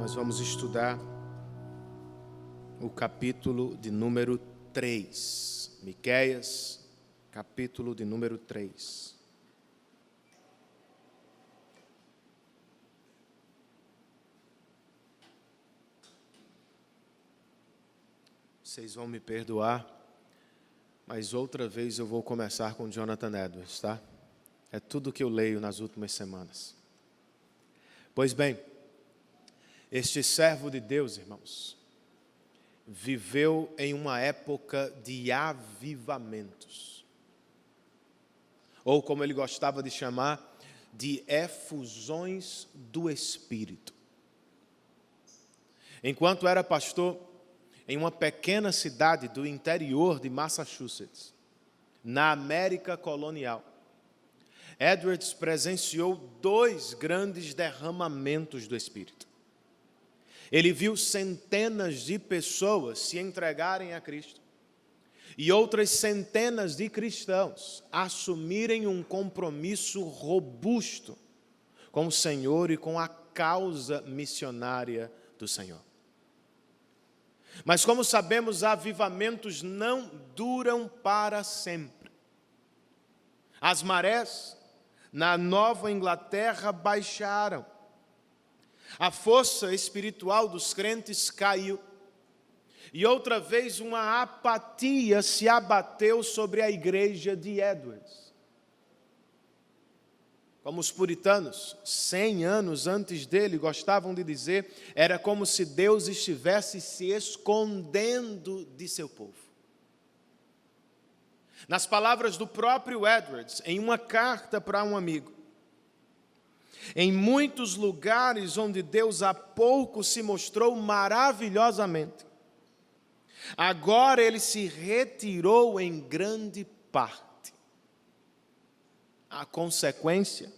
nós vamos estudar o capítulo de número 3. Miqueias, capítulo de número 3. Vocês vão me perdoar, mas outra vez eu vou começar com Jonathan Edwards, tá? É tudo que eu leio nas últimas semanas. Pois bem, este servo de Deus, irmãos, viveu em uma época de avivamentos. Ou como ele gostava de chamar, de efusões do Espírito. Enquanto era pastor em uma pequena cidade do interior de Massachusetts, na América colonial, Edwards presenciou 2 grandes derramamentos do Espírito. Ele viu centenas de pessoas se entregarem a Cristo e outras centenas de cristãos assumirem um compromisso robusto com o Senhor e com a causa missionária do Senhor. Mas como sabemos, avivamentos não duram para sempre. As marés na Nova Inglaterra baixaram. A força espiritual dos crentes caiu. E outra vez uma apatia se abateu sobre a igreja de Edwards. Como os puritanos, 100 anos antes dele, gostavam de dizer, era como se Deus estivesse se escondendo de seu povo. Nas palavras do próprio Edwards, em uma carta para um amigo, em muitos lugares onde Deus há pouco se mostrou maravilhosamente, agora ele se retirou em grande parte. A consequência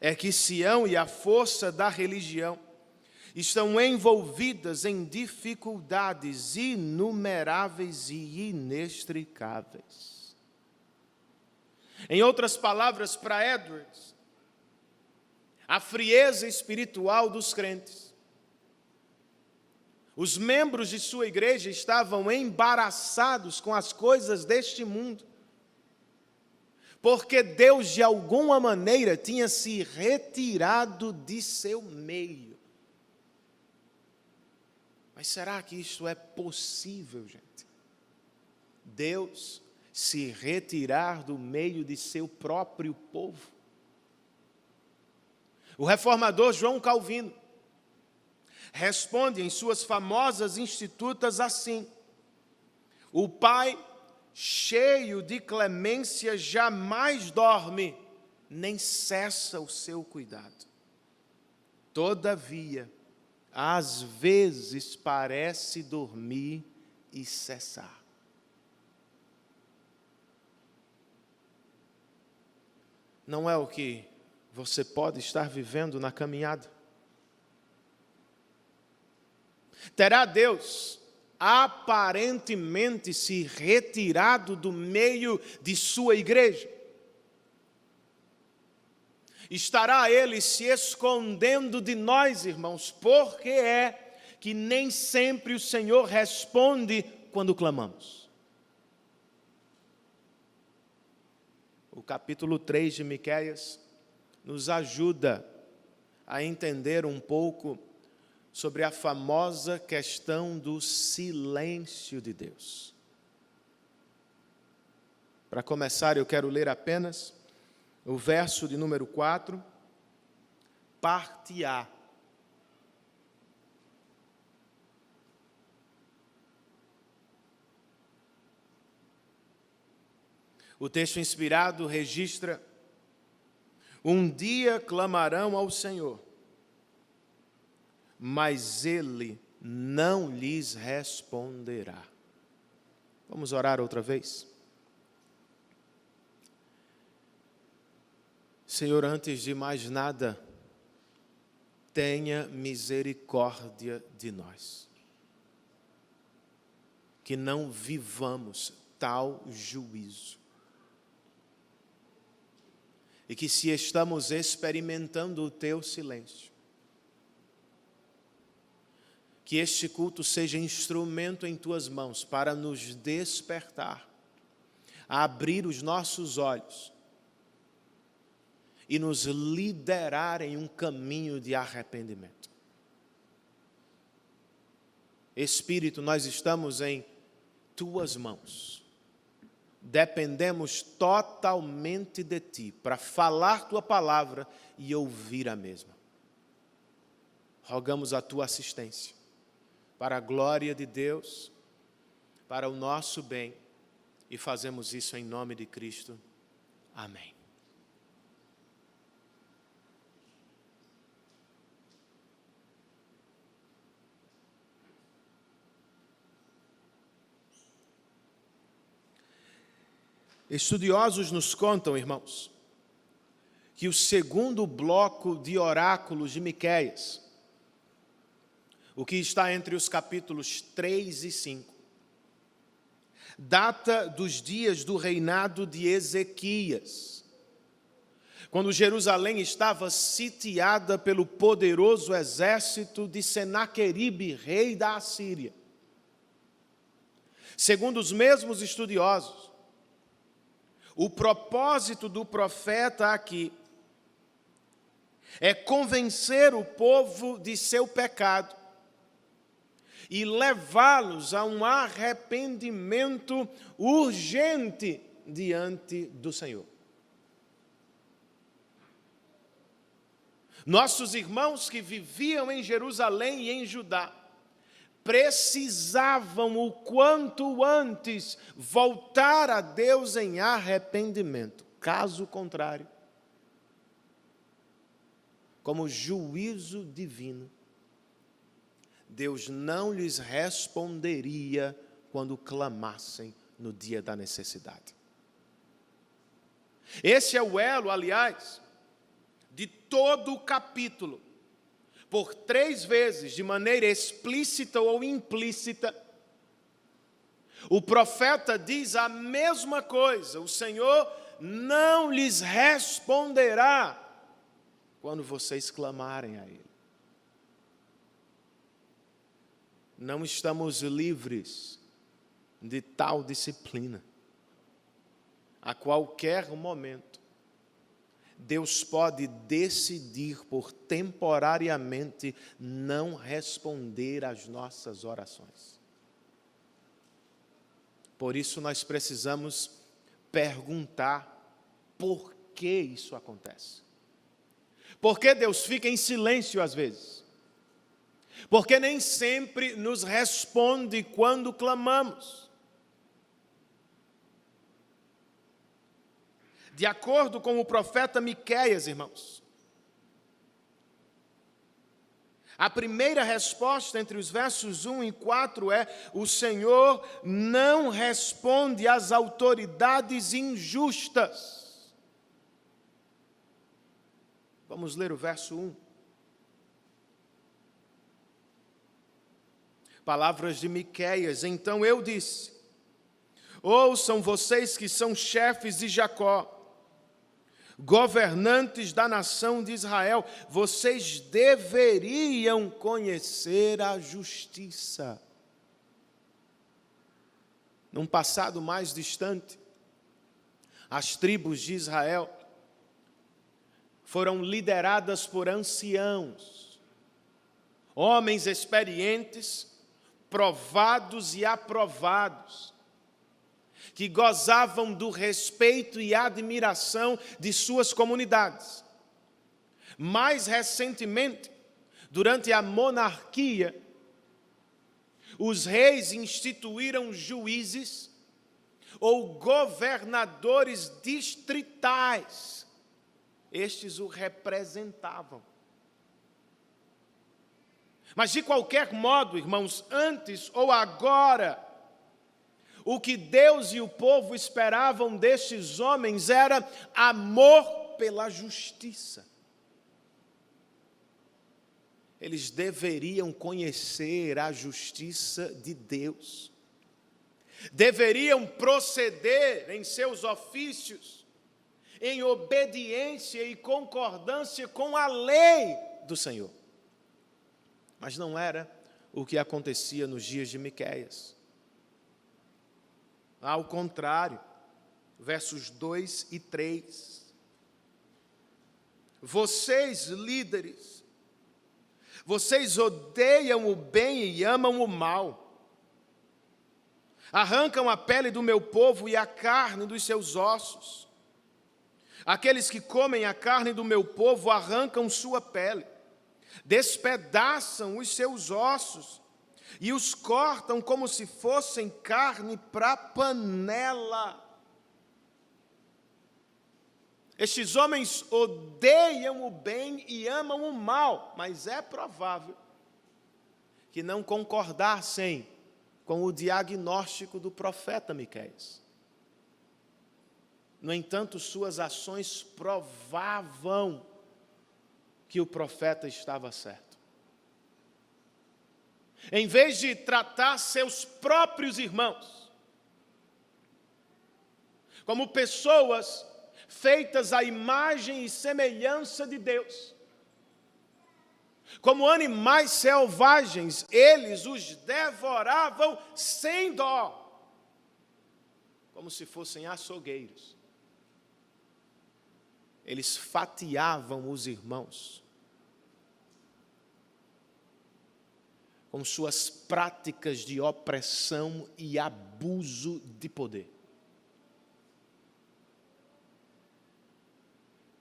é que Sião e a força da religião estão envolvidas em dificuldades inumeráveis e inextricáveis. Em outras palavras, para Edwards, a frieza espiritual dos crentes. Os membros de sua igreja estavam embaraçados com as coisas deste mundo, porque Deus, de alguma maneira, tinha se retirado de seu meio. Mas será que isso é possível, gente? Deus se retirar do meio de seu próprio povo? O reformador João Calvino responde em suas famosas institutas assim: o Pai, cheio de clemência, jamais dorme, nem cessa o seu cuidado. Todavia, às vezes parece dormir e cessar. Não é o que você pode estar vivendo na caminhada? Terá Deus aparentemente se retirado do meio de sua igreja? Estará Ele se escondendo de nós, irmãos? Porque é que nem sempre o Senhor responde quando clamamos. O capítulo 3 de Miqueias nos ajuda a entender um pouco sobre a famosa questão do silêncio de Deus. Para começar, eu quero ler apenas o verso de número 4, parte A. O texto inspirado registra: um dia clamarão ao Senhor, mas Ele não lhes responderá. Vamos orar outra vez? Senhor, antes de mais nada, tenha misericórdia de nós. Que não vivamos tal juízo. E que se estamos experimentando o Teu silêncio, que este culto seja instrumento em tuas mãos para nos despertar, a abrir os nossos olhos e nos liderar em um caminho de arrependimento. Espírito, nós estamos em tuas mãos. Dependemos totalmente de ti para falar tua palavra e ouvir a mesma. Rogamos a tua assistência para a glória de Deus, para o nosso bem, e fazemos isso em nome de Cristo. Amém. Estudiosos nos contam, irmãos, que o segundo bloco de oráculos de Miqueias, o que está entre os capítulos 3 e 5, data dos dias do reinado de Ezequias, quando Jerusalém estava sitiada pelo poderoso exército de Senaqueribe, rei da Assíria. Segundo os mesmos estudiosos, o propósito do profeta aqui é convencer o povo de seu pecado e levá-los a um arrependimento urgente diante do Senhor. Nossos irmãos que viviam em Jerusalém e em Judá precisavam o quanto antes voltar a Deus em arrependimento. Caso contrário, como juízo divino, Deus não lhes responderia quando clamassem no dia da necessidade. Esse é o elo, aliás, de todo o capítulo. Por 3 vezes, de maneira explícita ou implícita, o profeta diz a mesma coisa: o Senhor não lhes responderá quando vocês clamarem a Ele. Não estamos livres de tal disciplina. A qualquer momento, Deus pode decidir por temporariamente não responder às nossas orações. Por isso nós precisamos perguntar por que isso acontece. Por que Deus fica em silêncio às vezes? Porque nem sempre nos responde quando clamamos. De acordo com o profeta Miqueias, irmãos, a primeira resposta entre os versos 1 e 4 é: o Senhor não responde às autoridades injustas. Vamos ler o verso 1. Palavras de Miqueias: então eu disse, ouçam vocês que são chefes de Jacó, governantes da nação de Israel, vocês deveriam conhecer a justiça. Num passado mais distante, as tribos de Israel foram lideradas por anciãos, homens experientes, provados e aprovados, que gozavam do respeito e admiração de suas comunidades. Mais recentemente, durante a monarquia, os reis instituíram juízes ou governadores distritais. Estes o representavam. Mas de qualquer modo, irmãos, antes ou agora, o que Deus e o povo esperavam destes homens era amor pela justiça. Eles deveriam conhecer a justiça de Deus. Deveriam proceder em seus ofícios em obediência e concordância com a lei do Senhor. Mas não era o que acontecia nos dias de Miqueias. Ao contrário, versos 2 e 3. Vocês, líderes, vocês odeiam o bem e amam o mal. Arrancam a pele do meu povo e a carne dos seus ossos. Aqueles que comem a carne do meu povo arrancam sua pele, despedaçam os seus ossos e os cortam como se fossem carne para panela. Estes homens odeiam o bem e amam o mal, mas é provável que não concordassem com o diagnóstico do profeta Miqueias. No entanto, suas ações provavam que o profeta estava certo. Em vez de tratar seus próprios irmãos como pessoas feitas à imagem e semelhança de Deus, como animais selvagens, eles os devoravam sem dó, como se fossem açougueiros. Eles fatiavam os irmãos com suas práticas de opressão e abuso de poder.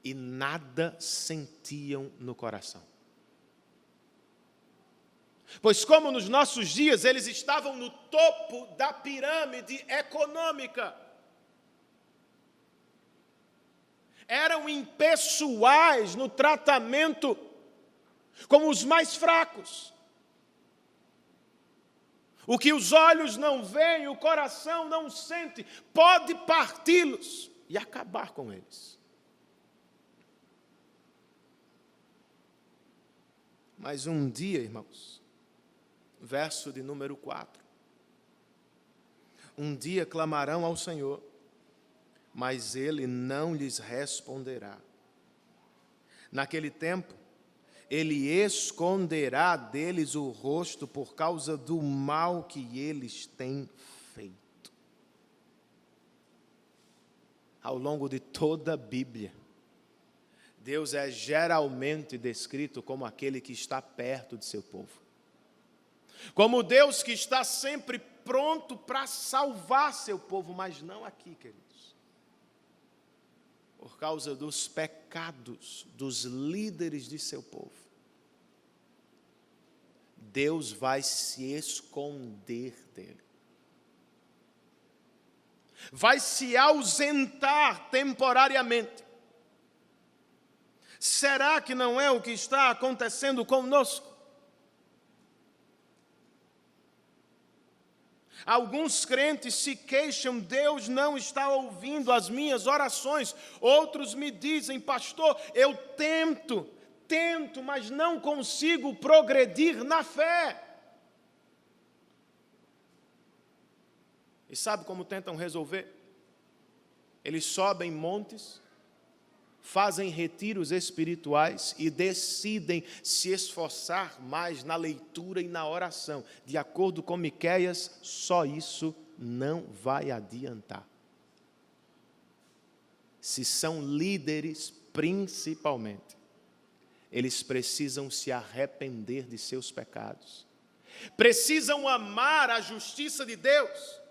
E nada sentiam no coração. Pois como nos nossos dias eles estavam no topo da pirâmide econômica, eram impessoais no tratamento como os mais fracos. O que os olhos não veem, o coração não sente, pode parti-los e acabar com eles. Mas um dia, irmãos, verso de número 4, um dia clamarão ao Senhor, mas Ele não lhes responderá. Naquele tempo, Ele esconderá deles o rosto por causa do mal que eles têm feito. Ao longo de toda a Bíblia, Deus é geralmente descrito como aquele que está perto de seu povo. Como Deus que está sempre pronto para salvar seu povo, mas não aqui, queridos. Por causa dos pecados dos líderes de seu povo, Deus vai se esconder dele. Vai se ausentar temporariamente. Será que não é o que está acontecendo conosco? Alguns crentes se queixam, Deus não está ouvindo as minhas orações. Outros me dizem, pastor, eu tento, mas não consigo progredir na fé. E sabe como tentam resolver? Eles sobem montes, fazem retiros espirituais e decidem se esforçar mais na leitura e na oração. De acordo com Miqueias, só isso não vai adiantar. Se são líderes, principalmente, eles precisam se arrepender de seus pecados. Precisam amar a justiça de Deus,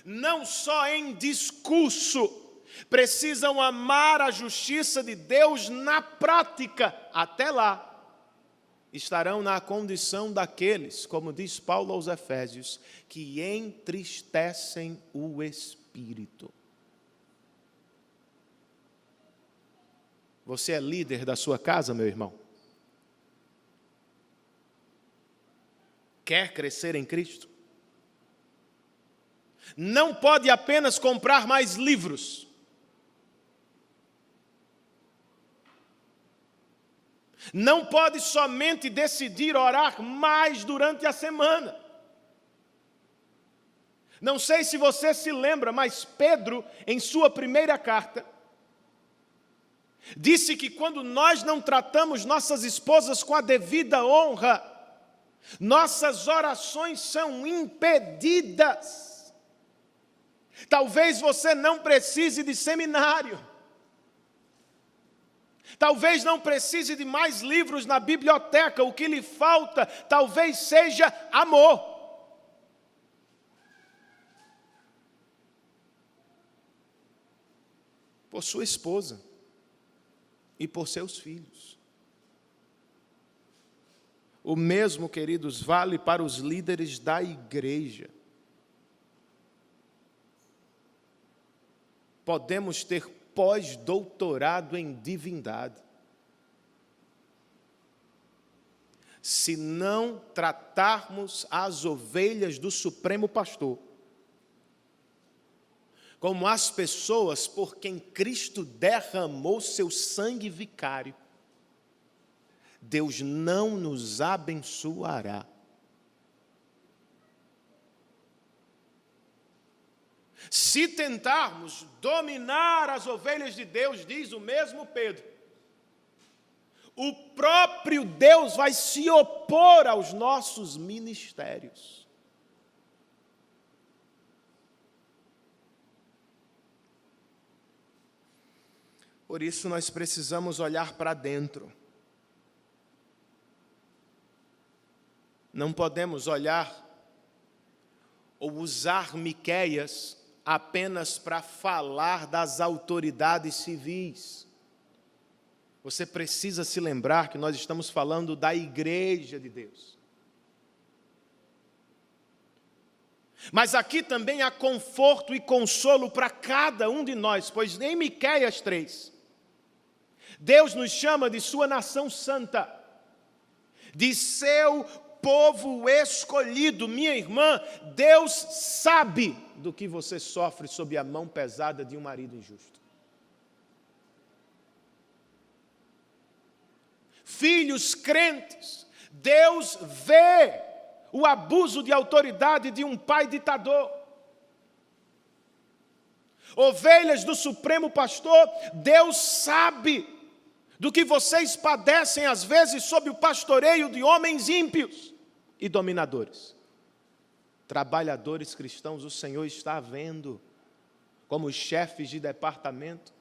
não só em discurso, precisam amar a justiça de Deus na prática. Até lá, estarão na condição daqueles, como diz Paulo aos Efésios, que entristecem o Espírito. Você é líder da sua casa, meu irmão? Quer crescer em Cristo? Não pode apenas comprar mais livros. Não pode somente decidir orar mais durante a semana. Não sei se você se lembra, mas Pedro, em sua primeira carta, disse que quando nós não tratamos nossas esposas com a devida honra, Nossas orações são impedidas. Talvez você não precise de seminário. Talvez não precise de mais livros na biblioteca. O que lhe falta talvez seja amor. Por sua esposa e por seus filhos. O mesmo, queridos, vale para os líderes da igreja. Podemos ter pós-doutorado em divindade. Se não tratarmos as ovelhas do Supremo Pastor como as pessoas por quem Cristo derramou seu sangue vicário, Deus não nos abençoará. Se tentarmos dominar as ovelhas de Deus, diz o mesmo Pedro, o próprio Deus vai se opor aos nossos ministérios. Por isso nós precisamos olhar para dentro. Não podemos olhar ou usar Miqueias apenas para falar das autoridades civis. Você precisa se lembrar que nós estamos falando da igreja de Deus. Mas aqui também há conforto e consolo para cada um de nós, pois em Miqueias 3, Deus nos chama de sua nação santa, de seu povo escolhido. Minha irmã, Deus sabe do que você sofre sob a mão pesada de um marido injusto. Filhos crentes, Deus vê o abuso de autoridade de um pai ditador. Ovelhas do Supremo Pastor, Deus sabe do que vocês padecem às vezes sob o pastoreio de homens ímpios e dominadores. Trabalhadores cristãos, o Senhor está vendo, como os chefes de departamento,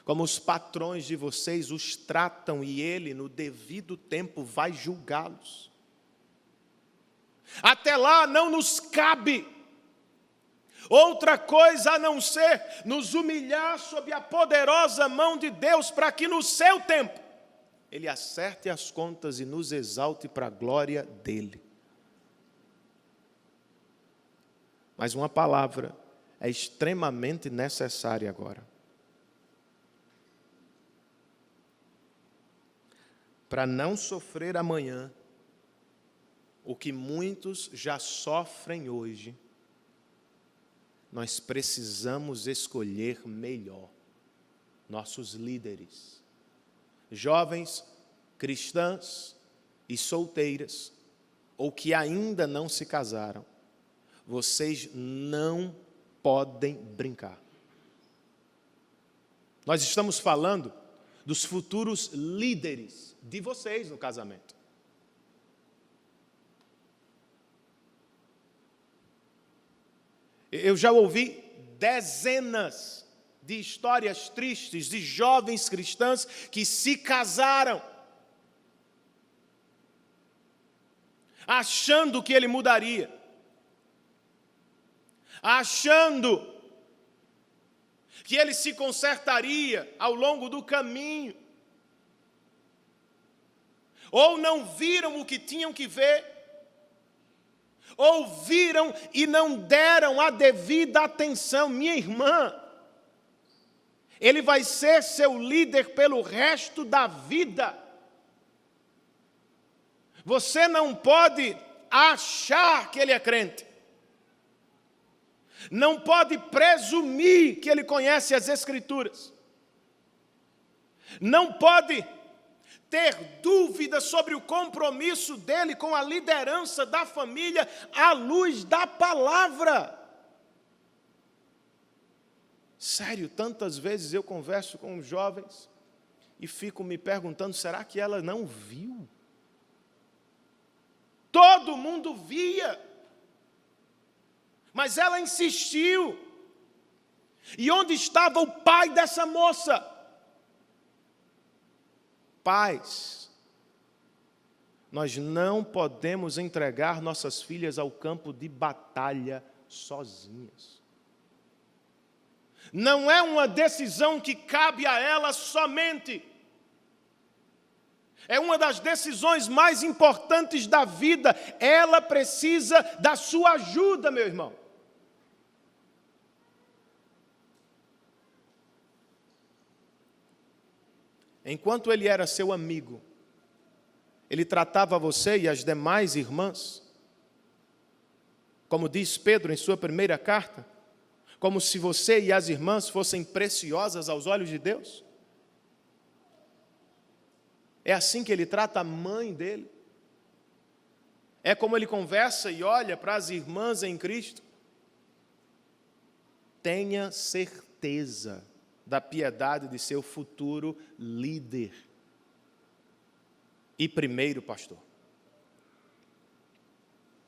como os patrões de vocês os tratam, e Ele, no devido tempo, vai julgá-los. Até lá não nos cabe outra coisa a não ser nos humilhar sob a poderosa mão de Deus, para que no seu tempo Ele acerte as contas e nos exalte para a glória dEle. Mas uma palavra é extremamente necessária agora. Para não sofrer amanhã o que muitos já sofrem hoje, nós precisamos escolher melhor nossos líderes. Jovens, cristãs e solteiras, ou que ainda não se casaram, vocês não podem brincar. Nós estamos falando dos futuros líderes de vocês no casamento. Eu já ouvi dezenas de histórias tristes de jovens cristãs que se casaram, achando que ele mudaria, achando que ele se consertaria ao longo do caminho, ou não viram o que tinham que ver, ouviram e não deram a devida atenção. Minha irmã, ele vai ser seu líder pelo resto da vida. Você não pode achar que ele é crente. Não pode presumir que ele conhece as Escrituras. Não pode ter dúvida sobre o compromisso dele com a liderança da família à luz da palavra. Sério, tantas vezes eu converso com jovens e fico me perguntando, será que ela não viu? Todo mundo via. Mas ela insistiu. E onde estava o pai dessa moça? Pais, nós não podemos entregar nossas filhas ao campo de batalha sozinhas. Não é uma decisão que cabe a elas somente. É uma das decisões mais importantes da vida. Ela precisa da sua ajuda, meu irmão. Enquanto ele era seu amigo, ele tratava você e as demais irmãs, como diz Pedro em sua primeira carta, como se você e as irmãs fossem preciosas aos olhos de Deus. É assim que ele trata a mãe dele. É como ele conversa e olha para as irmãs em Cristo. Tenha certeza da piedade de seu futuro líder e primeiro pastor.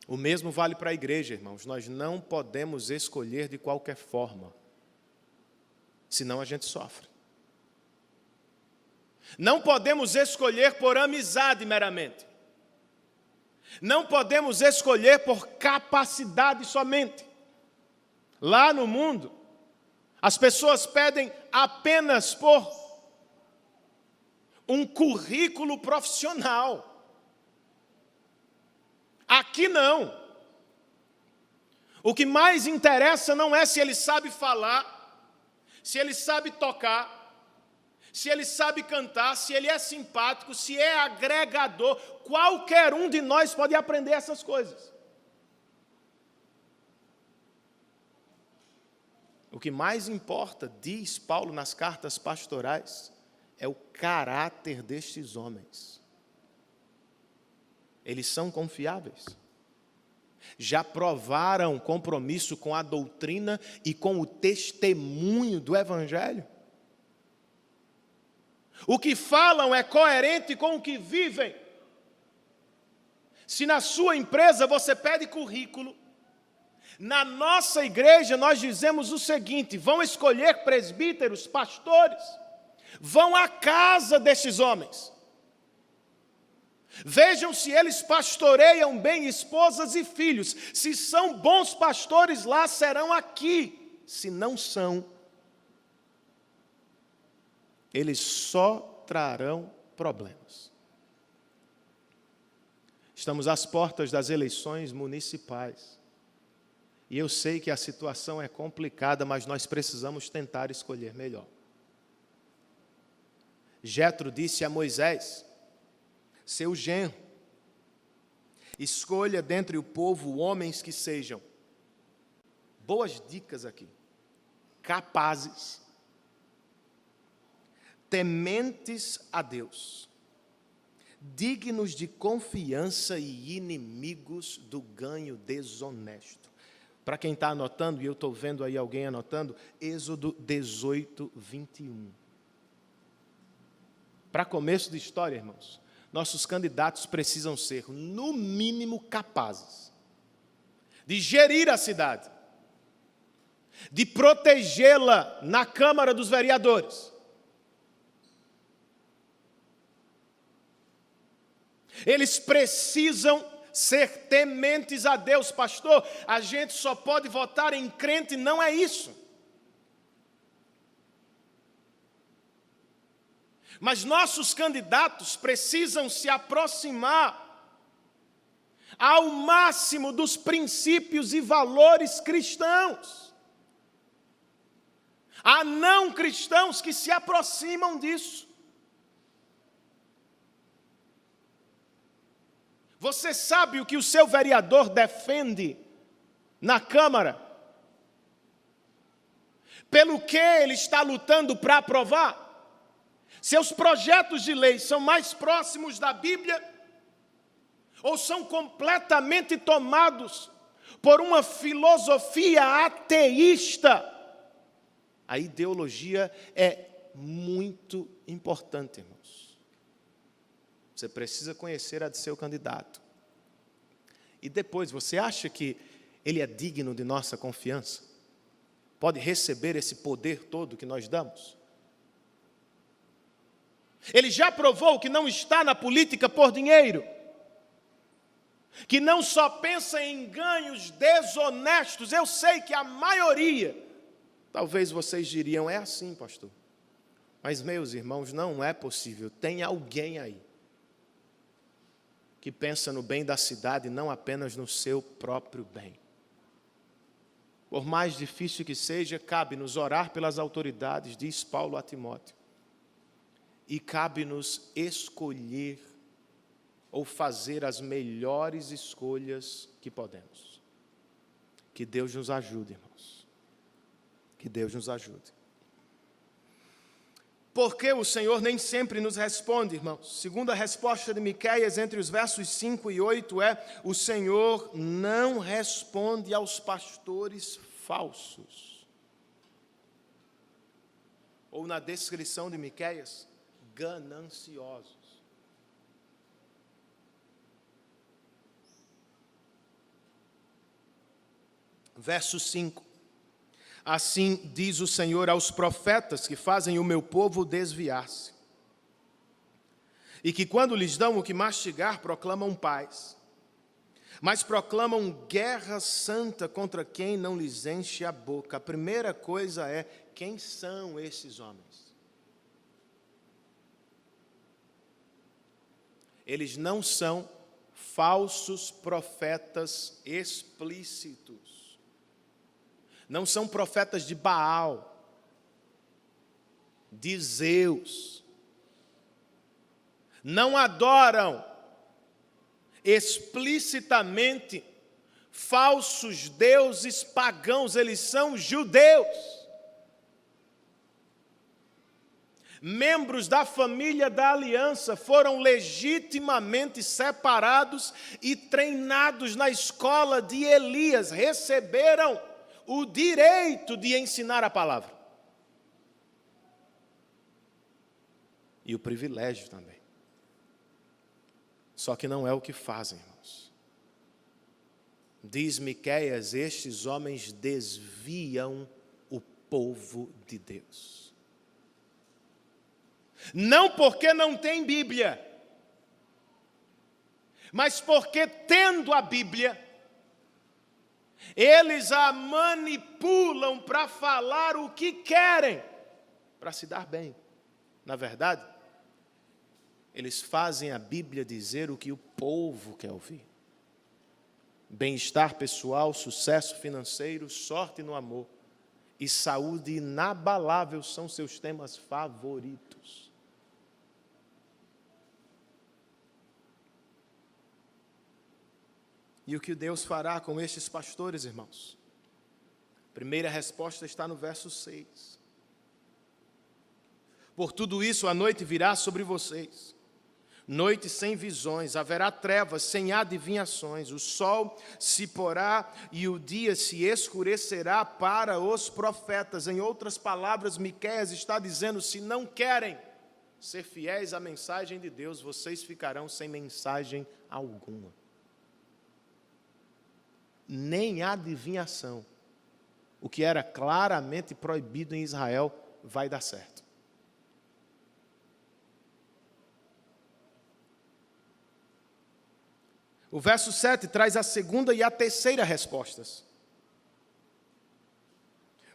O mesmo vale para a igreja, irmãos. Nós não podemos escolher de qualquer forma, senão a gente sofre. Não podemos escolher por amizade meramente. Não podemos escolher por capacidade somente. Lá no mundo, as pessoas pedem apenas por um currículo profissional. Aqui não. O que mais interessa não é se ele sabe falar, se ele sabe tocar, se ele sabe cantar, se ele é simpático, se é agregador. Qualquer um de nós pode aprender essas coisas. O que mais importa, diz Paulo nas cartas pastorais, é o caráter destes homens. Eles são confiáveis. Já provaram compromisso com a doutrina e com o testemunho do Evangelho. O que falam é coerente com o que vivem. Se na sua empresa você pede currículo, na nossa igreja nós dizemos o seguinte: vão escolher presbíteros, pastores, vão à casa destes homens. Vejam se eles pastoreiam bem esposas e filhos. Se são bons pastores lá, serão aqui. Se não são, eles só trarão problemas. Estamos às portas das eleições municipais. E eu sei que a situação é complicada, mas nós precisamos tentar escolher melhor. Jetro disse a Moisés, seu genro, escolha dentre o povo homens que sejam, boas dicas aqui, capazes, tementes a Deus, dignos de confiança e inimigos do ganho desonesto. Para quem está anotando, e eu estou vendo aí alguém anotando, Êxodo 18, 21. Para começo de história, irmãos, nossos candidatos precisam ser, no mínimo, capazes de gerir a cidade, de protegê-la na Câmara dos Vereadores. Eles precisam ser tementes a Deus. Pastor, a gente só pode votar em crente, não é isso. Mas nossos candidatos precisam se aproximar ao máximo dos princípios e valores cristãos. Há não cristãos que se aproximam disso. Você sabe o que o seu vereador defende na Câmara? Pelo que ele está lutando para aprovar? Seus projetos de lei são mais próximos da Bíblia ou são completamente tomados por uma filosofia ateísta? A ideologia é muito importante, irmãos. Você precisa conhecer a de seu candidato. E depois, você acha que ele é digno de nossa confiança? Pode receber esse poder todo que nós damos? Ele já provou que não está na política por dinheiro, que não só pensa em ganhos desonestos. Eu sei que a maioria, talvez vocês diriam, é assim, pastor. Mas, meus irmãos, não é possível. Tem alguém aí que pensa no bem da cidade, não apenas no seu próprio bem. Por mais difícil que seja, cabe-nos orar pelas autoridades, diz Paulo a Timóteo. E cabe-nos escolher ou fazer as melhores escolhas que podemos. Que Deus nos ajude, irmãos. Que Deus nos ajude. Porque o Senhor nem sempre nos responde, irmãos. Segunda resposta de Miqueias, entre os versos 5 e 8, é: o Senhor não responde aos pastores falsos. Ou na descrição de Miqueias, gananciosos. Verso 5. Assim diz o Senhor aos profetas que fazem o meu povo desviar-se, e que quando lhes dão o que mastigar, proclamam paz, mas proclamam guerra santa contra quem não lhes enche a boca. A primeira coisa é: quem são esses homens? Eles não são falsos profetas explícitos. Não são profetas de Baal, de Zeus. Não adoram explicitamente falsos deuses pagãos. Eles são judeus. Membros da família da aliança, foram legitimamente separados e treinados na escola de Elias. Receberam o direito de ensinar a palavra. E o privilégio também. Só que não é o que fazem, irmãos. Diz Miqueias: estes homens desviam o povo de Deus. Não porque não tem Bíblia, mas porque, tendo a Bíblia, eles a manipulam para falar o que querem, para se dar bem. Na verdade, eles fazem a Bíblia dizer o que o povo quer ouvir. Bem-estar pessoal, sucesso financeiro, sorte no amor e saúde inabalável são seus temas favoritos. E o que Deus fará com estes pastores, irmãos? A primeira resposta está no verso 6. Por tudo isso a noite virá sobre vocês, noite sem visões, haverá trevas sem adivinhações, o sol se porá e o dia se escurecerá para os profetas. Em outras palavras, Miqueias está dizendo: se não querem ser fiéis à mensagem de Deus, vocês ficarão sem mensagem alguma. Nem adivinhação, o que era claramente proibido em Israel, vai dar certo. O verso 7 traz a segunda e a terceira respostas.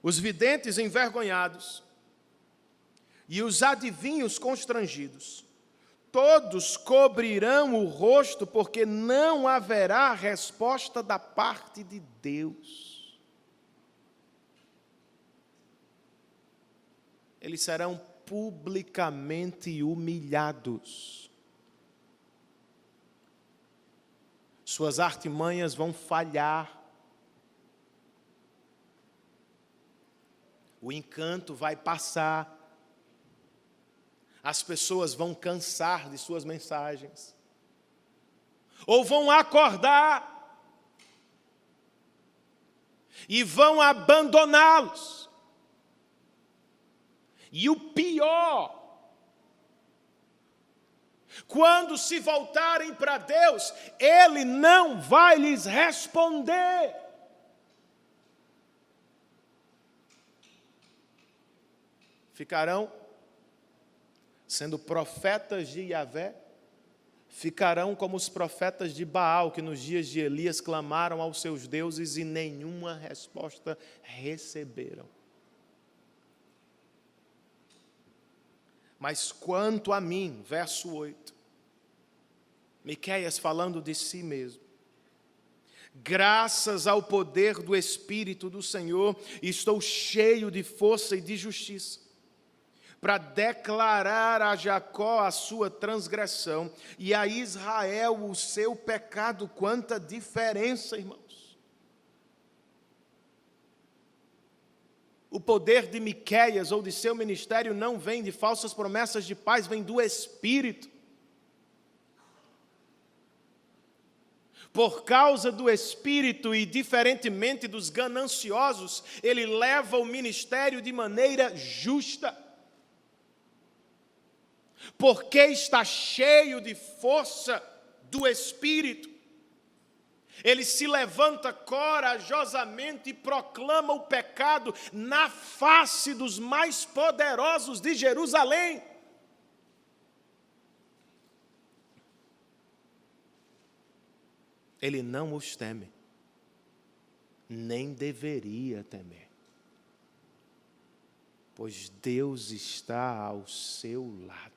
Os videntes envergonhados e os adivinhos constrangidos, todos cobrirão o rosto, porque não haverá resposta da parte de Deus. Eles serão publicamente humilhados. Suas artimanhas vão falhar. O encanto vai passar. As pessoas vão cansar de suas mensagens. Ou vão acordar e vão abandoná-los. E o pior, Quando se voltarem para Deus, Ele não vai lhes responder. Ficarão sendo profetas de Yahvé, ficarão como os profetas de Baal, que nos dias de Elias clamaram aos seus deuses e nenhuma resposta receberam. Mas quanto a mim, verso 8, Miqueias falando de si mesmo, graças ao poder do Espírito do Senhor, estou cheio de força e de justiça, para declarar a Jacó a sua transgressão e a Israel o seu pecado. Quanta diferença, irmãos! O poder de Miqueias ou de seu ministério não vem de falsas promessas de paz, vem do Espírito. Por causa do Espírito e diferentemente dos gananciosos, ele leva o ministério de maneira justa. Porque está cheio de força do Espírito, ele se levanta corajosamente e proclama o pecado na face dos mais poderosos de Jerusalém. Ele não os teme, nem deveria temer, pois Deus está ao seu lado.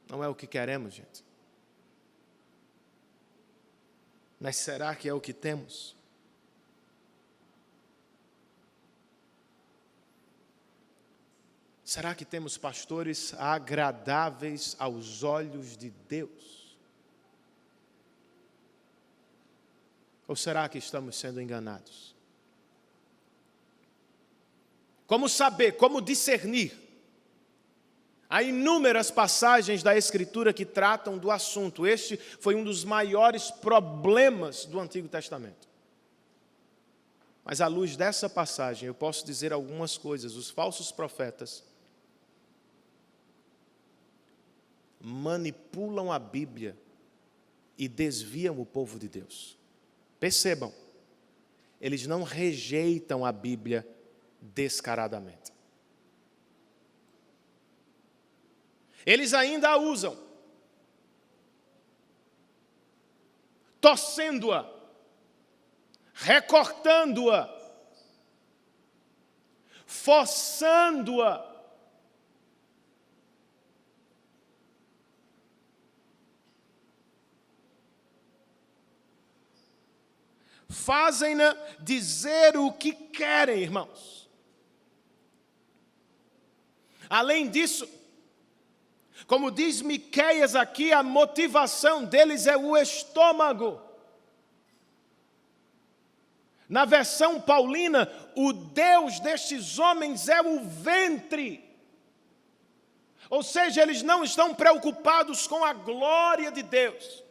Não é o que queremos, gente. Mas será que é o que temos? Será que temos pastores agradáveis aos olhos de Deus? Ou será que estamos sendo enganados? Como saber, como discernir? Há inúmeras passagens da Escritura que tratam do assunto. Este foi um dos maiores problemas do Antigo Testamento. Mas à luz dessa passagem, eu posso dizer algumas coisas. Os falsos profetas manipulam a Bíblia e desviam o povo de Deus. Percebam, eles não rejeitam a Bíblia descaradamente. Eles ainda a usam, torcendo-a, recortando-a, forçando-a. Fazem-na dizer o que querem, irmãos. Além disso, como diz Miqueias aqui, a motivação deles é o estômago. Na versão paulina, o Deus destes homens é o ventre. Ou seja, eles não estão preocupados com a glória de Deus,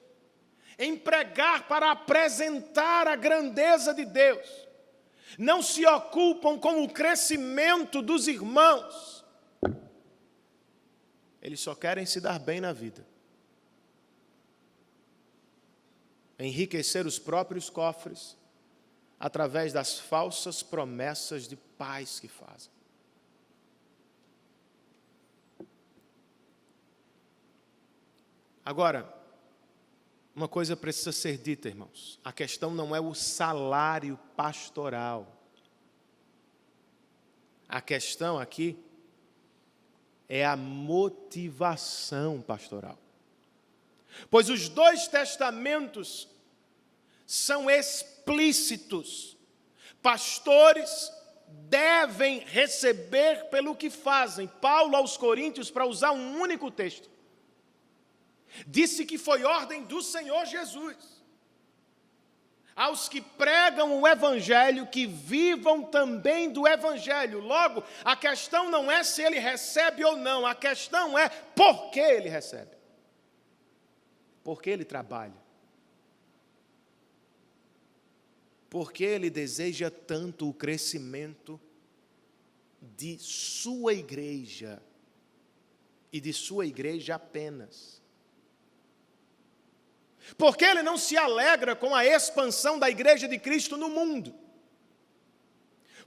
em pregar para apresentar a grandeza de Deus. Não se ocupam com o crescimento dos irmãos. Eles só querem se dar bem na vida, enriquecer os próprios cofres, através das falsas promessas de paz que fazem. Agora, uma coisa precisa ser dita, irmãos. A questão não é o salário pastoral. A questão aqui é a motivação pastoral. Pois os dois testamentos são explícitos. Pastores devem receber pelo que fazem. Paulo aos Coríntios, para usar um único texto, disse que foi ordem do Senhor Jesus. Aos que pregam o Evangelho, que vivam também do Evangelho. Logo, a questão não é se ele recebe ou não, a questão é por que ele recebe. Por que ele trabalha. Por que ele deseja tanto o crescimento de sua igreja. e de sua igreja apenas. Porque ele não se alegra com a expansão da igreja de Cristo no mundo.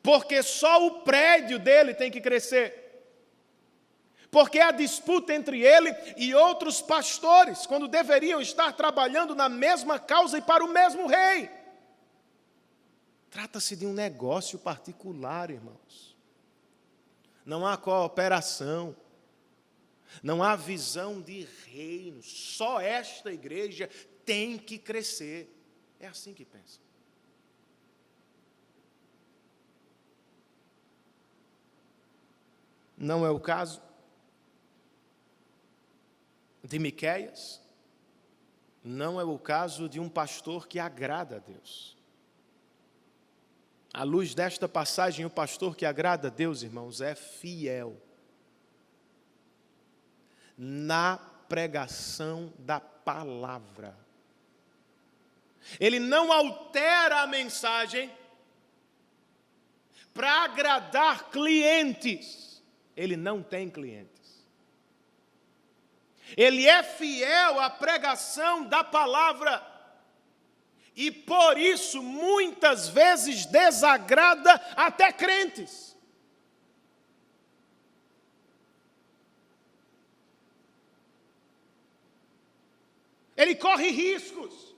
Porque só o prédio dele tem que crescer. Porque há disputa entre ele e outros pastores, quando deveriam estar trabalhando na mesma causa e para o mesmo rei. Trata-se de um negócio particular, irmãos. Não há cooperação. Não há visão de reino. Só esta igreja tem que crescer. É assim que pensam. Não é o caso de Miqueias. Não é o caso de um pastor que agrada a Deus. À luz desta passagem, o pastor que agrada a Deus, irmãos, é fiel na pregação da palavra. Ele não altera a mensagem para agradar clientes. Ele não tem clientes. Ele é fiel à pregação da palavra. E por isso, muitas vezes, desagrada até crentes. Ele corre riscos.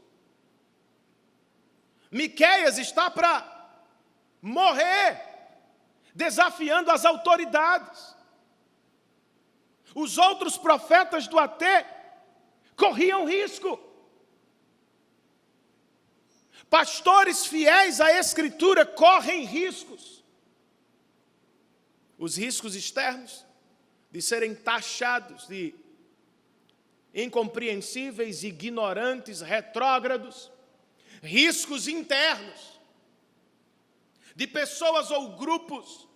Miqueias está para morrer, desafiando as autoridades. Os outros profetas do Até corriam risco. Pastores fiéis à Escritura correm riscos. Os riscos externos de serem taxados de incompreensíveis, ignorantes, retrógrados. Riscos internos de pessoas ou grupos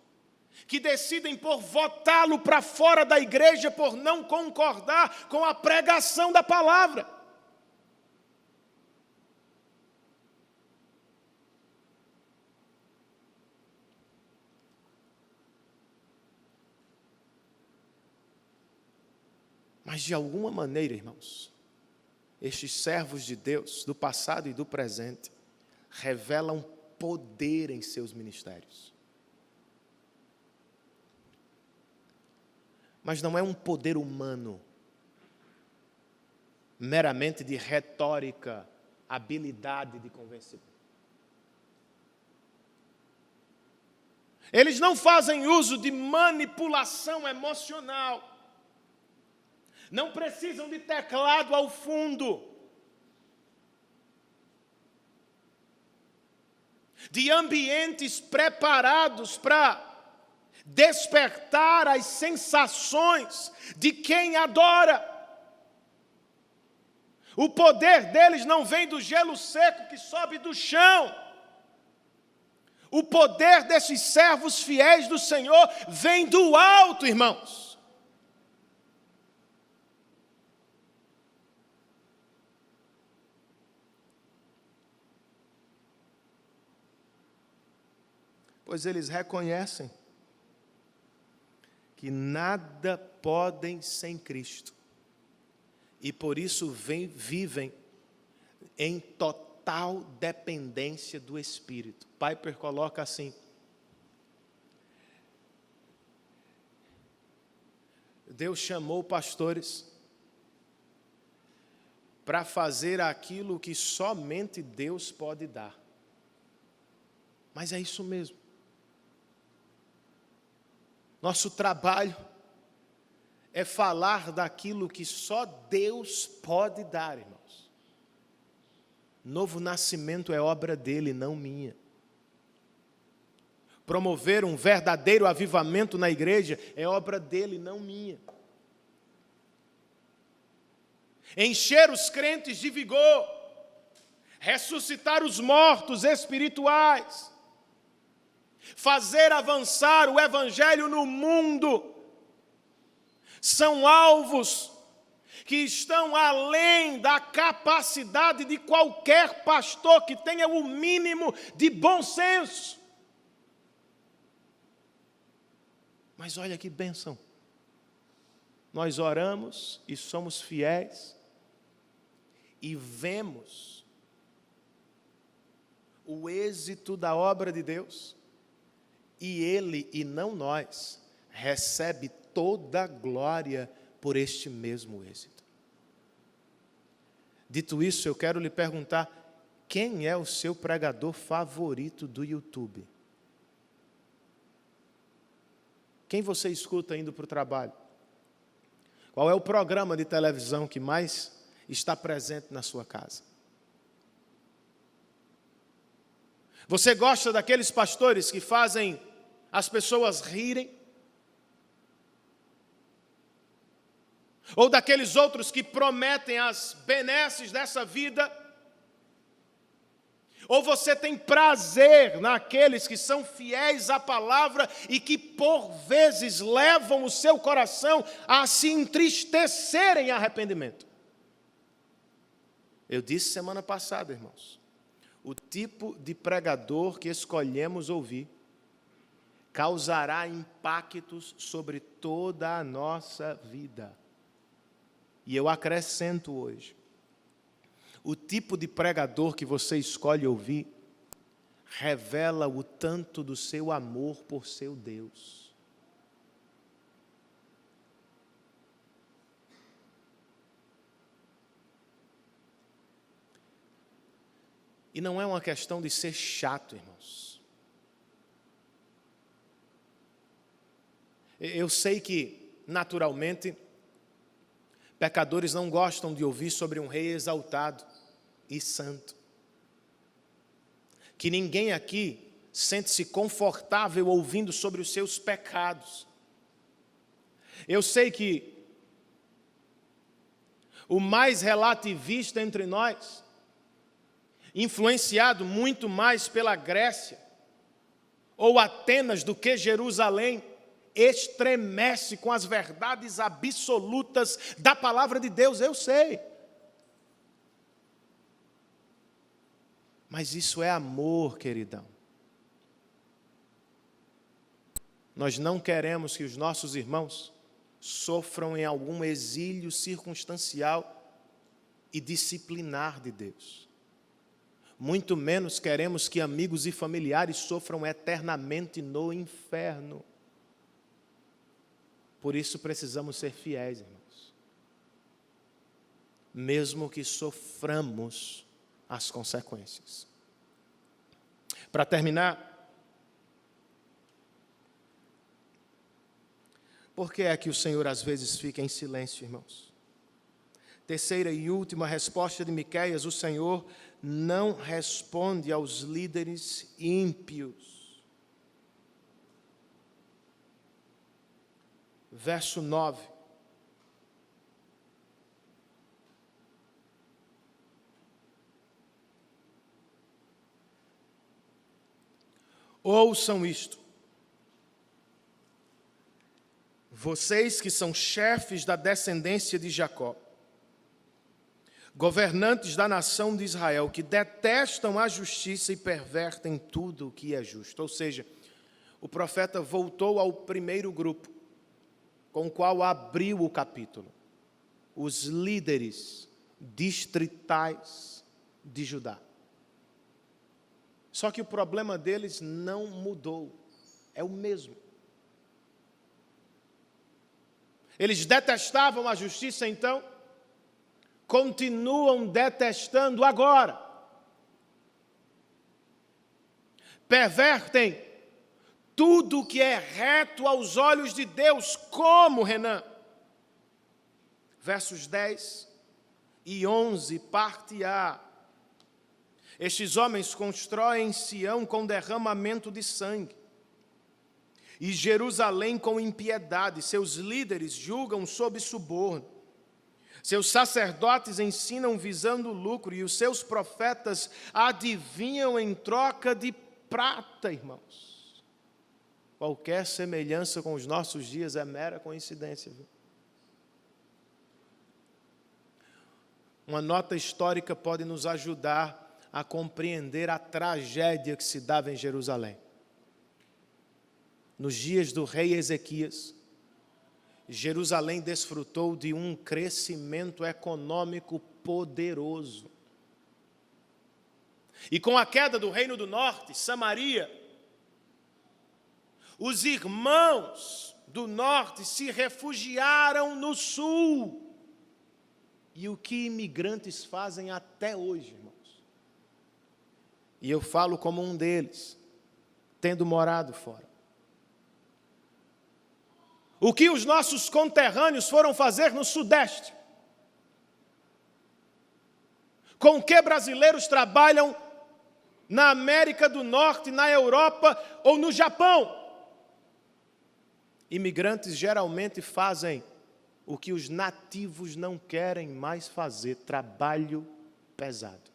que decidem por votá-lo para fora da igreja por não concordar com a pregação da palavra. Mas de alguma maneira, irmãos, estes servos de Deus, do passado e do presente, revelam poder em seus ministérios. Mas não é um poder humano, meramente de retórica, habilidade de convencimento. Eles não fazem uso de manipulação emocional. Não precisam de teclado ao fundo, de ambientes preparados para despertar as sensações de quem adora. O poder deles não vem do gelo seco que sobe do chão. O poder desses servos fiéis do Senhor vem do alto, irmãos. Pois eles reconhecem que nada podem sem Cristo. E por isso vivem em total dependência do Espírito. Piper coloca assim: Deus chamou pastores para fazer aquilo que somente Deus pode dar. Mas é isso mesmo. Nosso trabalho é falar daquilo que só Deus pode dar, irmãos. Novo nascimento é obra dele, não minha. Promover um verdadeiro avivamento na igreja é obra dele, não minha. Encher os crentes de vigor, ressuscitar os mortos espirituais, fazer avançar o evangelho no mundo, são alvos que estão além da capacidade de qualquer pastor que tenha o mínimo de bom senso. Mas olha que bênção. nós oramos e somos fiéis e vemos o êxito da obra de Deus, e Ele, e não nós, recebe toda a glória por este mesmo êxito. Dito isso, eu quero lhe perguntar, quem é o seu pregador favorito do YouTube? Quem você escuta indo para o trabalho? Qual é o programa de televisão que mais está presente na sua casa? Você gosta daqueles pastores que fazem as pessoas rirem? Ou daqueles outros que prometem as benesses dessa vida? Ou você tem prazer naqueles que são fiéis à palavra e que por vezes levam o seu coração a se entristecer em arrependimento? Eu disse semana passada, irmãos, o tipo de pregador que escolhemos ouvir causará impactos sobre toda a nossa vida. E eu acrescento hoje, o tipo de pregador que você escolhe ouvir revela o tanto do seu amor por seu Deus. E não é uma questão de ser chato, irmãos. Eu sei que, naturalmente, pecadores não gostam de ouvir sobre um rei exaltado e santo. Que ninguém aqui sente-se confortável ouvindo sobre os seus pecados. Eu sei que o mais relativista entre nós, influenciado muito mais pela Grécia ou Atenas do que Jerusalém, estremece com as verdades absolutas da palavra de Deus, eu sei. Mas isso é amor, queridão. Nós não queremos que os nossos irmãos sofram em algum exílio circunstancial e disciplinar de Deus. Muito menos queremos que amigos e familiares sofram eternamente no inferno. Por isso precisamos ser fiéis, irmãos. Mesmo que soframos as consequências. Para terminar, por que é que o Senhor às vezes fica em silêncio, irmãos? Terceira e última resposta de Miqueias: o Senhor não responde aos líderes ímpios. Verso 9. Ouçam isto. Vocês que são chefes da descendência de Jacó, governantes da nação de Israel, que detestam a justiça e pervertem tudo o que é justo. Ou seja, o profeta voltou ao primeiro grupo, com o qual abriu o capítulo. Os líderes distritais de Judá. Só que o problema deles não mudou, é o mesmo. Eles detestavam a justiça então, continuam detestando agora. Pervertem tudo que é reto aos olhos de Deus, como, Renan? Versos 10 e 11, parte A. Estes homens constroem Sião com derramamento de sangue, e Jerusalém com impiedade. Seus líderes julgam sob suborno. Seus sacerdotes ensinam visando lucro, e os seus profetas adivinham em troca de prata, irmãos. Qualquer semelhança com os nossos dias é mera coincidência, viu? Uma nota histórica pode nos ajudar a compreender a tragédia que se dava em Jerusalém. Nos dias do rei Ezequias, Jerusalém desfrutou de um crescimento econômico poderoso. E com a queda do Reino do Norte, Samaria, os irmãos do norte se refugiaram no sul. E o que imigrantes fazem até hoje, irmãos? E eu falo como um deles, tendo morado fora. O que os nossos conterrâneos foram fazer no Sudeste? Com o que brasileiros trabalham na América do Norte, na Europa ou no Japão? Imigrantes geralmente fazem o que os nativos não querem mais fazer: trabalho pesado.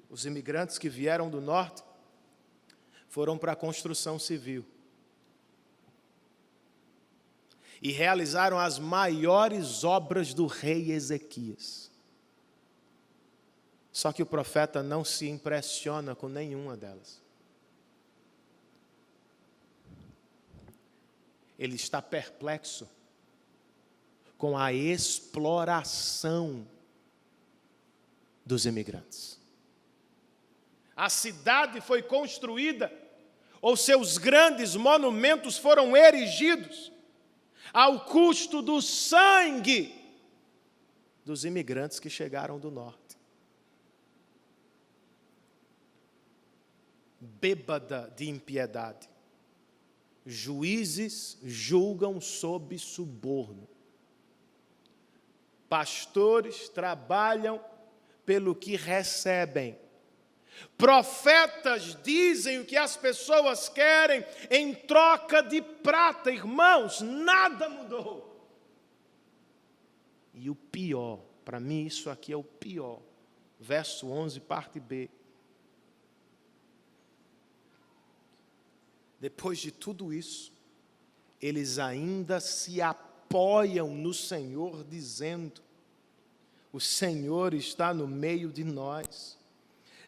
Os imigrantes que vieram do norte foram para a construção civil e realizaram as maiores obras do rei Ezequias. Só que o profeta não se impressiona com nenhuma delas. Ele está perplexo com a exploração dos imigrantes. A cidade foi construída, ou seus grandes monumentos foram erigidos, ao custo do sangue dos imigrantes que chegaram do norte. Bêbada de impiedade. Juízes julgam sob suborno. Pastores trabalham pelo que recebem. Profetas dizem o que as pessoas querem em troca de prata. Irmãos, nada mudou. E o pior, para mim isso aqui é o pior. Verso 11, parte B. Depois de tudo isso, eles ainda se apoiam no Senhor, dizendo: o Senhor está no meio de nós.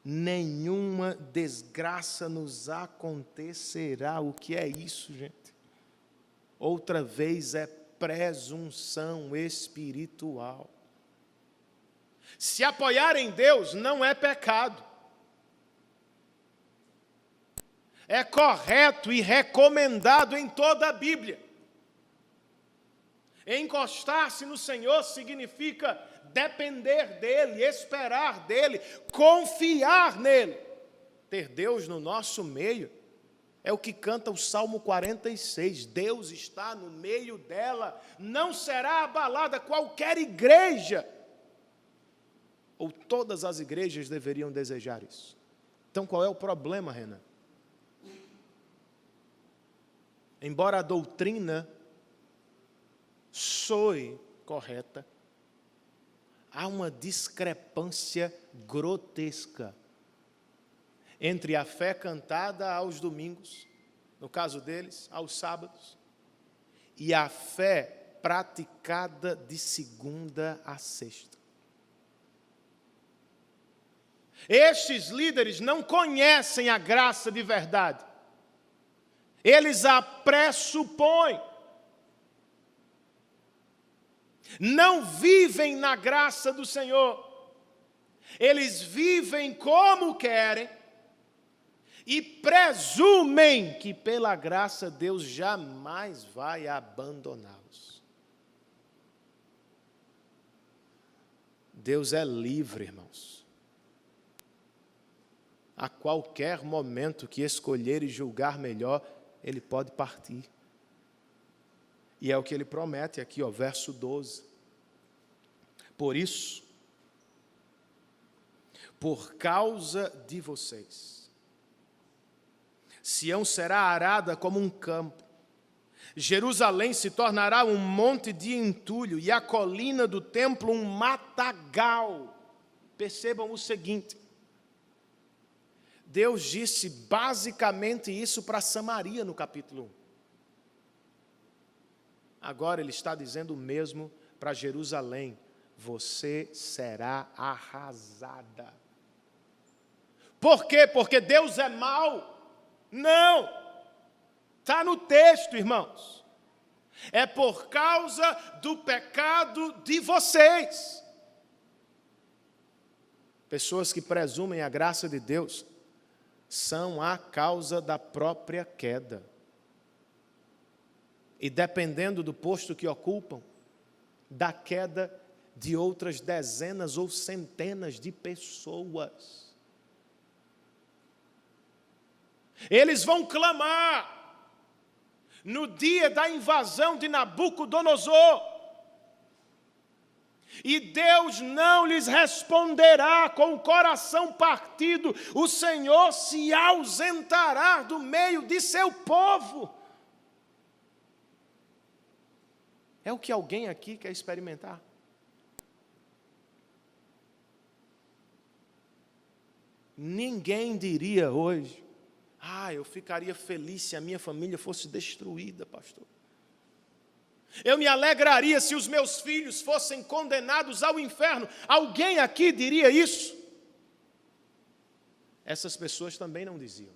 Nenhuma desgraça nos acontecerá. O que é isso, gente? Outra vez é presunção espiritual. Se apoiar em Deus não é pecado. É correto e recomendado em toda a Bíblia. Encostar-se no Senhor significa depender dEle, esperar dEle, confiar nele. Ter Deus no nosso meio é o que canta o Salmo 46. Deus está no meio dela, não será abalada qualquer igreja. Ou todas as igrejas deveriam desejar isso. Então qual é o problema, Renan? Embora a doutrina soe correta, há uma discrepância grotesca entre a fé cantada aos domingos, no caso deles, aos sábados, e a fé praticada de segunda a sexta. Estes líderes não conhecem a graça de verdade. Eles a pressupõem. Não vivem na graça do Senhor. Eles vivem como querem e presumem que pela graça Deus jamais vai abandoná-los. Deus é livre, irmãos. A qualquer momento que escolher e julgar melhor, Ele pode partir. E é o que Ele promete aqui, verso 12. Por isso, por causa de vocês, Sião será arada como um campo, Jerusalém se tornará um monte de entulho, e a colina do templo um matagal. Percebam o seguinte: Deus disse basicamente isso para Samaria no capítulo 1. Agora Ele está dizendo o mesmo para Jerusalém: você será arrasada. Por quê? Porque Deus é mau? Não. Está no texto, irmãos. É por causa do pecado de vocês. Pessoas que presumem a graça de Deus são a causa da própria queda. E dependendo do posto que ocupam, da queda de outras dezenas ou centenas de pessoas. Eles vão clamar no dia da invasão de Nabucodonosor. E Deus não lhes responderá com o coração partido. O Senhor se ausentará do meio de seu povo. É o que alguém aqui quer experimentar? Ninguém diria hoje: eu ficaria feliz se a minha família fosse destruída, pastor. Eu me alegraria se os meus filhos fossem condenados ao inferno. Alguém aqui diria isso? Essas pessoas também não diziam.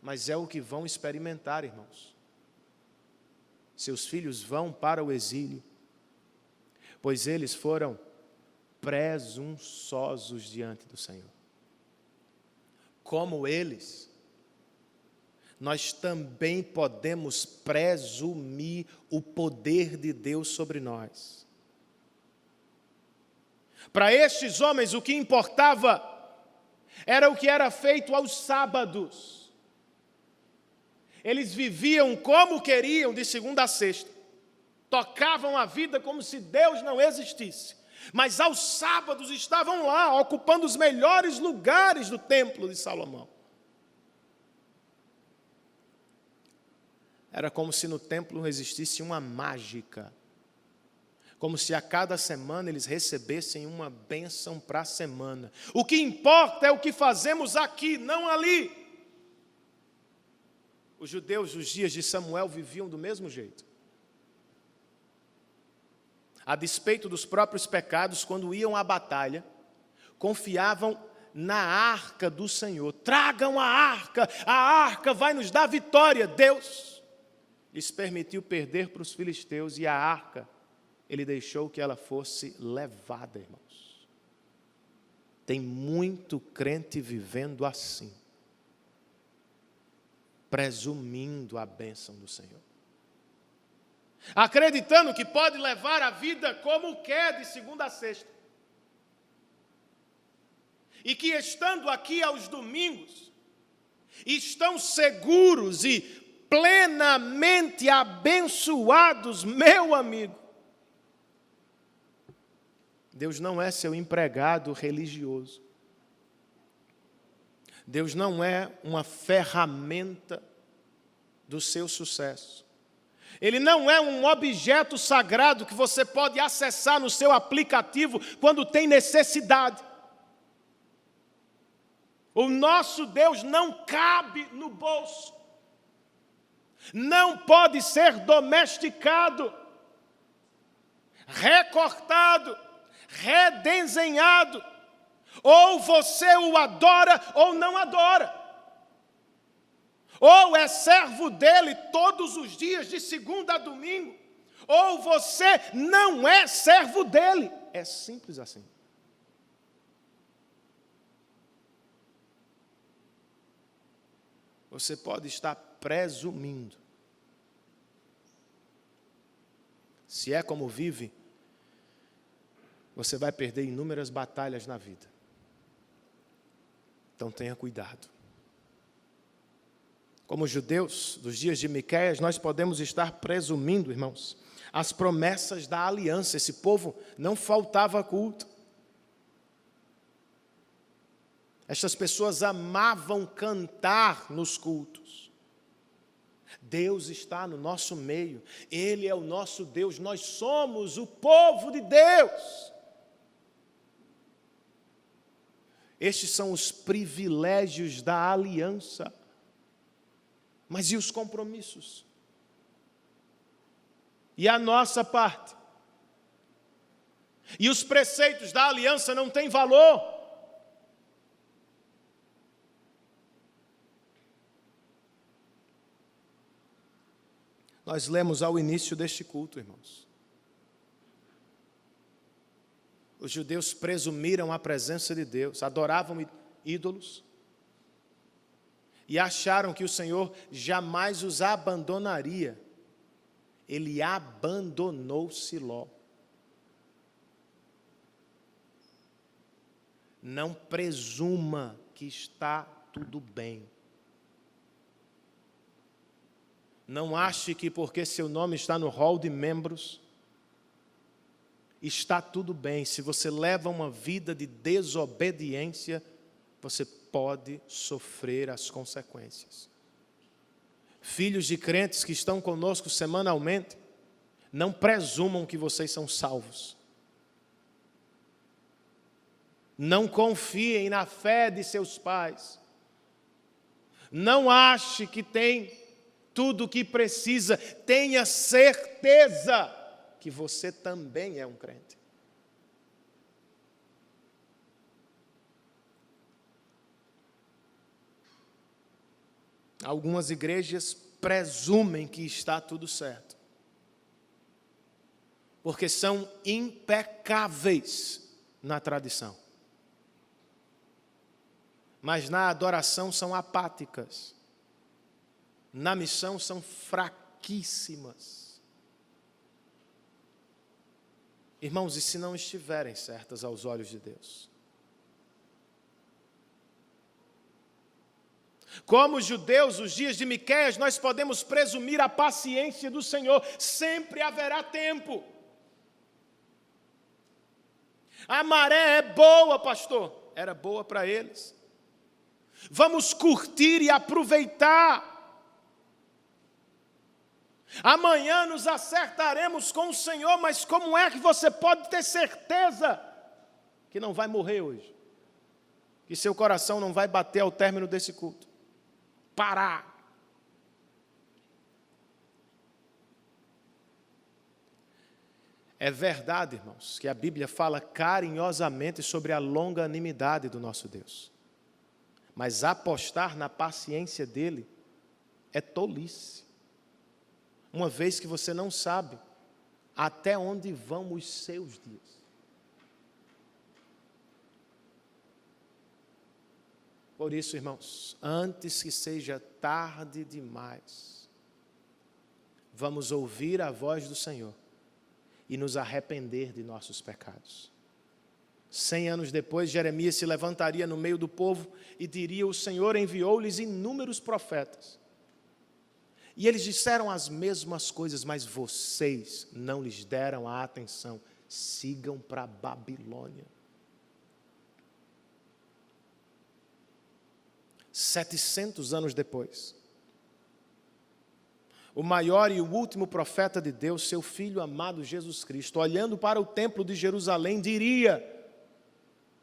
Mas é o que vão experimentar, irmãos. Seus filhos vão para o exílio, pois eles foram presunçosos diante do Senhor. Como eles, nós também podemos presumir o poder de Deus sobre nós. Para estes homens, o que importava era o que era feito aos sábados. Eles viviam como queriam, de segunda a sexta. Tocavam a vida como se Deus não existisse. Mas aos sábados estavam lá, ocupando os melhores lugares do templo de Salomão. Era como se no templo existisse uma mágica. Como se a cada semana eles recebessem uma bênção para a semana. O que importa é o que fazemos aqui, não ali. Os judeus dos dias de Samuel viviam do mesmo jeito. A despeito dos próprios pecados, quando iam à batalha, confiavam na arca do Senhor. Tragam a arca vai nos dar vitória. Deus lhes permitiu perder para os filisteus e a arca, Ele deixou que ela fosse levada, irmãos. Tem muito crente vivendo assim, presumindo a bênção do Senhor. Acreditando que pode levar a vida como quer, de segunda a sexta. E que estando aqui aos domingos, estão seguros e plenamente abençoados, meu amigo. Deus não é seu empregado religioso. Deus não é uma ferramenta do seu sucesso. Ele não é um objeto sagrado que você pode acessar no seu aplicativo quando tem necessidade. O nosso Deus não cabe no bolso. Não pode ser domesticado, recortado, redesenhado. Ou você o adora ou não adora. Ou é servo dele todos os dias, de segunda a domingo, ou você não é servo dele. É simples assim. Você pode estar presumindo. Se é como vive, você vai perder inúmeras batalhas na vida. Então tenha cuidado. Como judeus dos dias de Miqueias, nós podemos estar presumindo, irmãos, as promessas da aliança. Esse povo não faltava culto. Estas pessoas amavam cantar nos cultos. Deus está no nosso meio. Ele é o nosso Deus. Nós somos o povo de Deus. Estes são os privilégios da aliança. Mas e os compromissos? E a nossa parte? e os preceitos da aliança não têm valor. Nós lemos ao início deste culto, irmãos. Os judeus presumiram a presença de Deus, adoravam ídolos e acharam que o Senhor jamais os abandonaria. Ele abandonou Siló. Não presuma que está tudo bem. Não ache que porque seu nome está no rol de membros, está tudo bem. Se você leva uma vida de desobediência, você pode sofrer as consequências. Filhos de crentes que estão conosco semanalmente, não presumam que vocês são salvos. Não confiem na fé de seus pais. Não ache que tem tudo o que precisa. Tenha certeza que você também é um crente. Algumas igrejas presumem que está tudo certo, porque são impecáveis na tradição, mas na adoração são apáticas, na missão são fraquíssimas. Irmãos, e se não estiverem certas aos olhos de Deus? Como os judeus, os dias de Miqueias, nós podemos presumir a paciência do Senhor. Sempre haverá tempo. A maré é boa, pastor. Era boa para eles. Vamos curtir e aproveitar. Amanhã nos acertaremos com o Senhor, mas como é que você pode ter certeza que não vai morrer hoje? Que seu coração não vai bater ao término desse culto? Parar. É verdade, irmãos, que a Bíblia fala carinhosamente sobre a longanimidade do nosso Deus. Mas apostar na paciência dele é tolice. Uma vez que você não sabe até onde vão os seus dias. Por isso, irmãos, antes que seja tarde demais, vamos ouvir a voz do Senhor e nos arrepender de nossos pecados. 100 anos depois, Jeremias se levantaria no meio do povo e diria: o Senhor enviou-lhes inúmeros profetas. E eles disseram as mesmas coisas, mas vocês não lhes deram a atenção. Sigam para a Babilônia. 700 anos depois, o maior e o último profeta de Deus, seu Filho amado Jesus Cristo, olhando para o templo de Jerusalém, diria: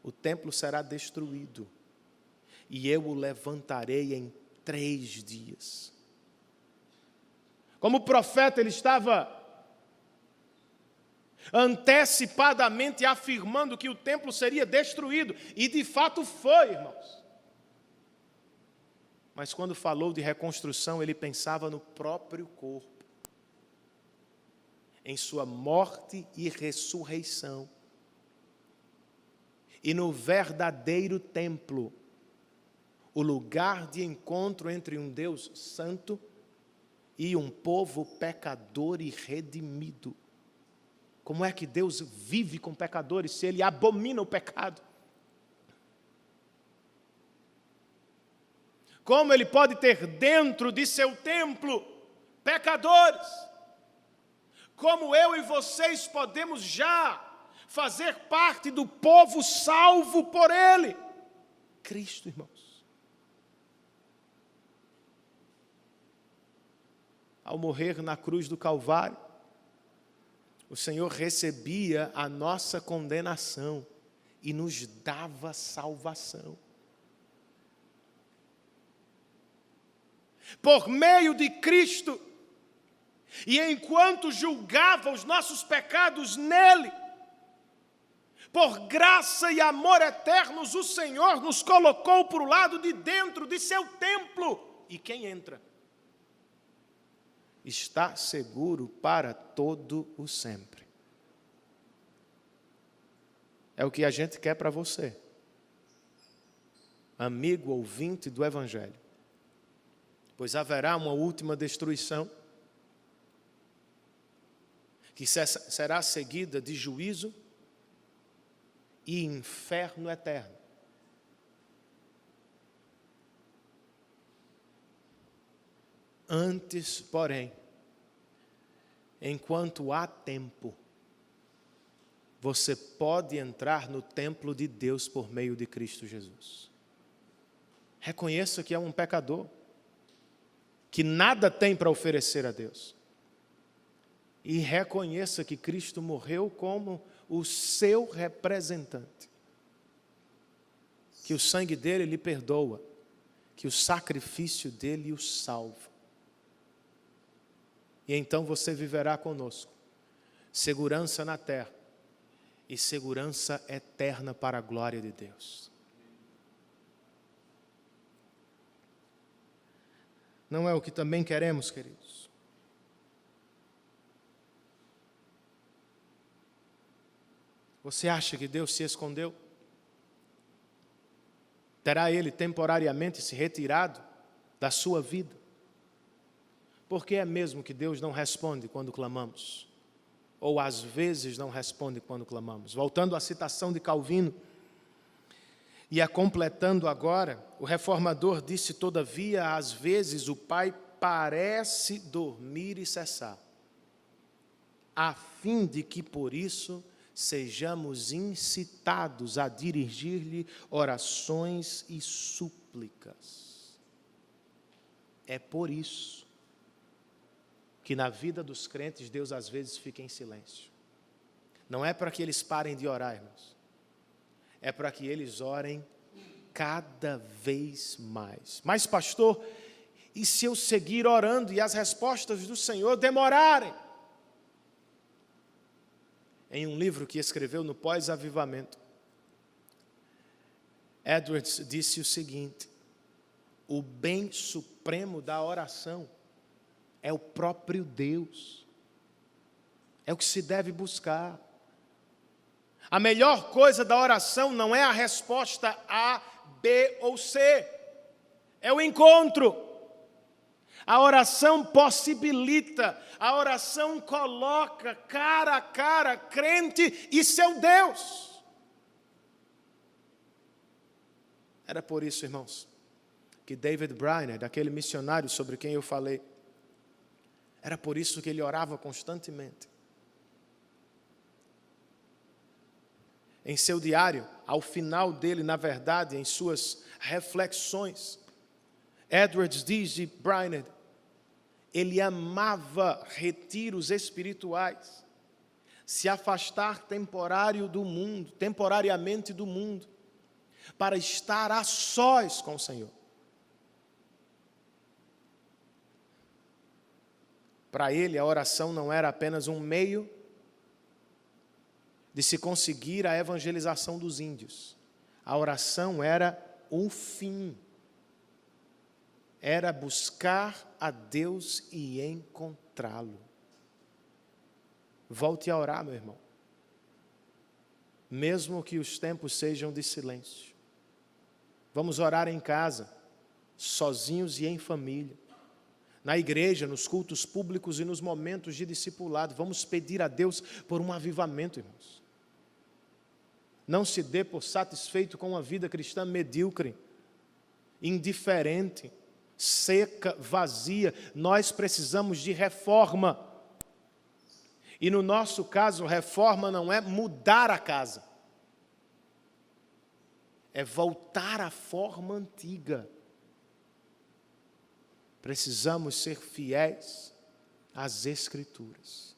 o templo será destruído, e eu o levantarei em 3 dias. Como profeta, ele estava antecipadamente afirmando que o templo seria destruído, e de fato foi, irmãos. Mas quando falou de reconstrução, ele pensava no próprio corpo, em sua morte e ressurreição, e no verdadeiro templo, o lugar de encontro entre um Deus santo e um povo pecador e redimido. Como é que Deus vive com pecadores se Ele abomina o pecado? Como Ele pode ter dentro de seu templo pecadores? Como eu e vocês podemos já fazer parte do povo salvo por Ele? Cristo, irmãos. Ao morrer na cruz do Calvário, o Senhor recebia a nossa condenação e nos dava salvação. Por meio de Cristo, e enquanto julgava os nossos pecados nele, Por graça e amor eternos, o Senhor nos colocou para o lado de dentro de seu templo. E quem entra está seguro para todo o sempre. É o que a gente quer para você, amigo ouvinte do Evangelho. Pois haverá uma última destruição, que será seguida de juízo e inferno eterno. Antes, porém, enquanto há tempo, você pode entrar no templo de Deus por meio de Cristo Jesus. Reconheça que é um pecador, que nada tem para oferecer a Deus. E reconheça que Cristo morreu como o seu representante. Que o sangue dele lhe perdoa, que o sacrifício dele o salva. E então você viverá conosco, segurança na terra e segurança eterna para a glória de Deus. Não é o que também queremos, queridos? Você acha que Deus se escondeu? Terá Ele temporariamente se retirado da sua vida? Por que é mesmo que Deus não responde quando clamamos? Ou às vezes não responde quando clamamos? Voltando à citação de Calvino, e a completando agora, o reformador disse: todavia, às vezes o Pai parece dormir e cessar, a fim de que por isso sejamos incitados a dirigir-lhe orações e súplicas. É por isso que na vida dos crentes Deus às vezes fica em silêncio. Não é para que eles parem de orar, irmãos. É para que eles orem cada vez mais. Mas, pastor, e se eu seguir orando e as respostas do Senhor demorarem? Em um livro que escreveu no pós-avivamento, Edwards disse o seguinte: o bem supremo da oração é o próprio Deus. É o que se deve buscar. A melhor coisa da oração não é a resposta A, B ou C. É o encontro. A oração possibilita, a oração coloca cara a cara crente e seu Deus. Era por isso, irmãos, que David Brainerd, aquele missionário sobre quem eu falei, era por isso que ele orava constantemente. Em seu diário, ao final dele, na verdade, em suas reflexões, Edwards diz de Brainerd, ele amava retiros espirituais, se afastar temporariamente do mundo, para estar a sós com o Senhor. Para ele, a oração não era apenas um meio de se conseguir a evangelização dos índios. A oração era um fim. Era buscar a Deus e encontrá-lo. Volte a orar, meu irmão. Mesmo que os tempos sejam de silêncio. Vamos orar em casa, sozinhos e em família. Na igreja, nos cultos públicos e nos momentos de discipulado. Vamos pedir a Deus por um avivamento, irmãos. Não se dê por satisfeito com uma vida cristã medíocre, indiferente, seca, vazia. Nós precisamos de reforma. E no nosso caso, reforma não é mudar a casa. É voltar à forma antiga. Precisamos ser fiéis às Escrituras.